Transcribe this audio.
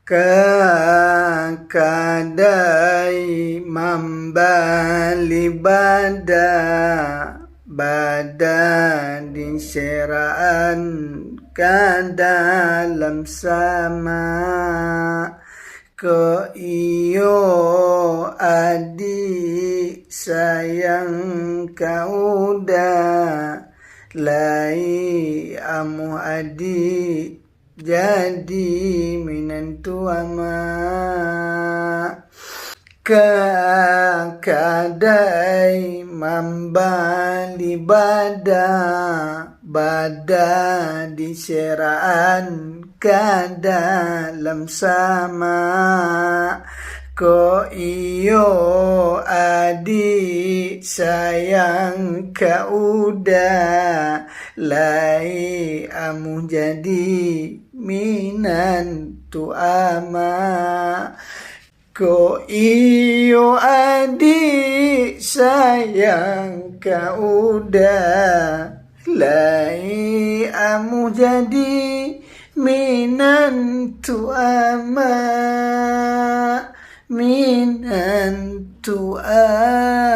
Kakadai membali badan diseraan ke dalam sama. Ko iyo adik sayang kau dah, lai amu adik jadi menantu ama. Kakadai membali badan diseraan ke dalam sama. Ko iyo adik sayang kau dah, lai amu jadi menantu ama. Ko iyo adik sayang kau dah, lai amu jadi menantu ama. Menantu ama.